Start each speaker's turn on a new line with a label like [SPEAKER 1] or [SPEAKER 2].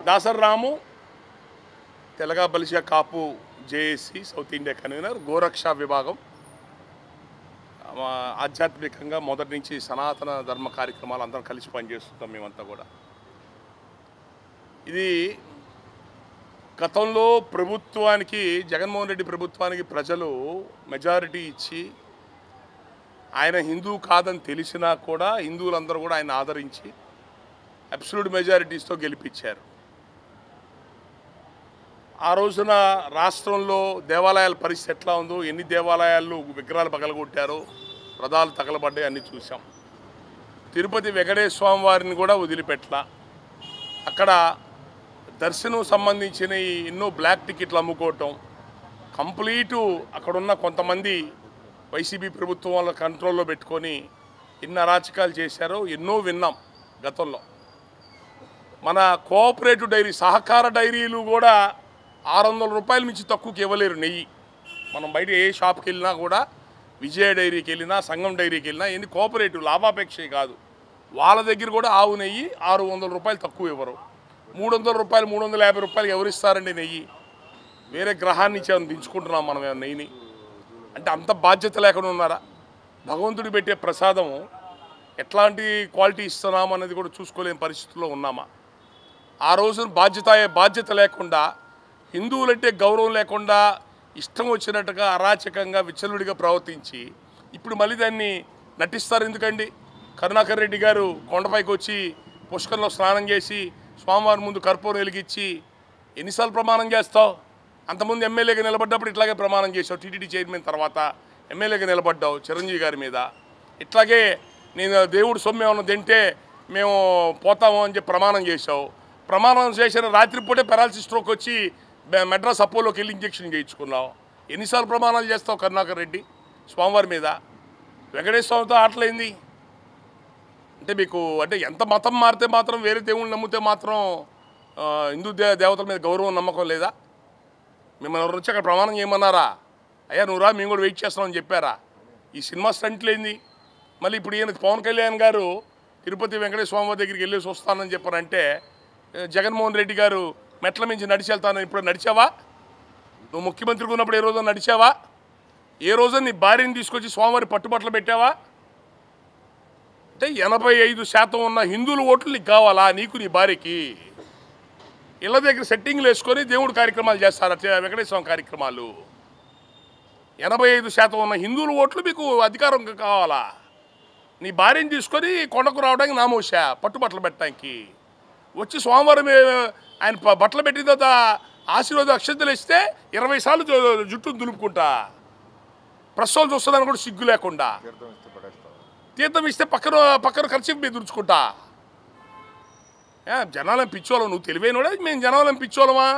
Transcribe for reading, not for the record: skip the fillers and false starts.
[SPEAKER 1] దాసర్ రాము తెలగా బలిషా కాపు JAC south India convener గోరక్ష విభాగం ఆధ్యాత్మికంగా మొదటి నుంచి సనాతన ధర్మ కార్యక్రమాలు అందరం కలిసి పనిచేస్తుంటాం మేమంతా కూడా. ఇది గతంలో ప్రభుత్వానికి జగన్మోహన్ రెడ్డి ప్రభుత్వానికి ప్రజలు మెజారిటీ ఇచ్చి ఆయన హిందూ కాదని తెలిసినా కూడా హిందువులందరూ కూడా ఆయన ఆదరించి అబ్సల్యూట్ మెజారిటీస్తో గెలిపించారు. ఆ రోజున రాష్ట్రంలో దేవాలయాల పరిస్థితి ఎట్లా ఉందో, ఎన్ని దేవాలయాలు విగ్రహాలు పగలగొట్టారో, రథాలు తగలబడ్డాయి అన్నీ చూసాం. తిరుపతి వెంకటేశ్వర స్వామి వారిని కూడా వదిలిపెట్టలా. అక్కడ దర్శనం సంబంధించిన ఎన్నో బ్లాక్ టికెట్లు అమ్ముకోవటం, కంప్లీటు అక్కడున్న కొంతమంది వైసీపీ ప్రభుత్వం వాళ్ళ కంట్రోల్లో పెట్టుకొని ఎన్ని అరాచకాలు చేశారో ఎన్నో విన్నాం గతంలో. మన కోఆపరేటివ్ డైరీ, సహకార డైరీలు కూడా 600 రూపాయల మించి తక్కువకి ఇవ్వలేరు నెయ్యి. మనం బయట ఏ షాప్కి వెళ్ళినా కూడా, విజయ డైరీకి వెళ్ళినా, సంఘం డైరీకి వెళ్ళినా, ఎన్ని కోఆపరేటివ్ లాభాపేక్షే కాదు, వాళ్ళ దగ్గర కూడా ఆవు నెయ్యి 600 రూపాయలు తక్కువ ఇవ్వరు. 300 రూపాయలు 350 రూపాయలు ఎవరిస్తారండి నెయ్యి? వేరే గ్రహాన్ని దించుకుంటున్నాం మనం నెయ్యిని. అంటే అంత బాధ్యత లేకుండా ఉన్నారా? భగవంతుడి పెట్టే ప్రసాదం ఎట్లాంటి క్వాలిటీ ఇస్తున్నాం అనేది కూడా చూసుకోలేని పరిస్థితుల్లో ఉన్నామా? ఆ రోజున బాధ్యత లేకుండా, హిందువులంటే గౌరవం లేకుండా ఇష్టం వచ్చినట్టుగా అరాచకంగా విచ్చలుడిగా ప్రవర్తించి ఇప్పుడు మళ్ళీ దాన్ని నటిస్తారు ఎందుకండి? కరుణాకర్ రెడ్డి గారు కొండపైకి వచ్చి పుష్కరంలో స్నానం చేసి స్వామివారి ముందు కర్పూరం వెలిగించి ఎన్నిసార్లు ప్రమాణం చేస్తావు? అంతకుముందు ఎమ్మెల్యేగా నిలబడ్డప్పుడు ఇట్లాగే ప్రమాణం చేసావు. టీటీడీ చైర్మన్ తర్వాత ఎమ్మెల్యేగా నిలబడ్డావు చిరంజీవి గారి మీద. ఇట్లాగే నేను దేవుడు సొమ్ము ఏమన్నా తింటే మేము పోతాము అని చెప్పి ప్రమాణం చేసావు. ప్రమాణం చేసిన రాత్రిపూటే పెరాలసిస్ స్ట్రోక్ వచ్చి మెడ్రాస్ అపోలోకి వెళ్ళి ఇంజక్షన్ చేయించుకున్నావు. ఎన్నిసార్లు ప్రమాణాలు చేస్తావు కరుణాకర్ రెడ్డి స్వామివారి మీద? వెంకటేశ్వర స్వామితో ఆటలైంది అంటే మీకు అంటే ఎంత మతం మారితే మాత్రం, వేరే దేవుణ్ణి నమ్మితే మాత్రం హిందూ దేవతల మీద గౌరవం నమ్మకం లేదా? మిమ్మల్ని ఎవరు వచ్చి అక్కడ ప్రమాణం చేయమన్నారా? అయ్యా నువ్వు రా, మేము కూడా వెయిట్ చేస్తామని చెప్పారా? ఈ సినిమా స్టంట్లేంది? మళ్ళీ ఇప్పుడు ఈయన పవన్ కళ్యాణ్ గారు తిరుపతి వెంకటేశ్వర స్వామి దగ్గరికి వెళ్ళేసి వస్తానని చెప్పారంటే, జగన్మోహన్ రెడ్డి గారు మెట్ల మించి నడిచి వెళ్తానని ఇప్పుడు నడిచావా? నువ్వు ముఖ్యమంత్రిగా ఉన్నప్పుడు ఏ రోజు నడిచావా? ఏ రోజు నీ భార్యని తీసుకొచ్చి స్వామివారి పట్టుబట్టలు పెట్టావా? అంటే 85% ఉన్న హిందువుల ఓట్లు నీకు కావాలా? నీకు నీ భార్యకి ఇళ్ళ దగ్గర సెట్టింగ్లు వేసుకొని దేవుడు కార్యక్రమాలు చేస్తారు, వెంకటేశ్వర స్వామి కార్యక్రమాలు. 85% ఉన్న హిందువుల ఓట్లు మీకు అధికారం కావాలా? నీ భార్యని తీసుకొని కొండకు రావడానికి నామోషా పట్టుబట్టలు పెట్టడానికి వచ్చి స్వామివారం ఆయన బట్టలు పెట్టిన తర్వాత ఆశీర్వాద అక్షంతలు ఇస్తే 20 సార్లు జుట్టును దులుపుకుంటా ప్రసవాలు చూస్తుందని కూడా సిగ్గు లేకుండా తీర్థం ఇస్తే పక్కన ఖర్చు మీద దుడుచుకుంటా. జనాలను పిచ్చోళ్ళం, నువ్వు తెలివైనోడా? మేము జనాలను పిచ్చోళ్ళమా?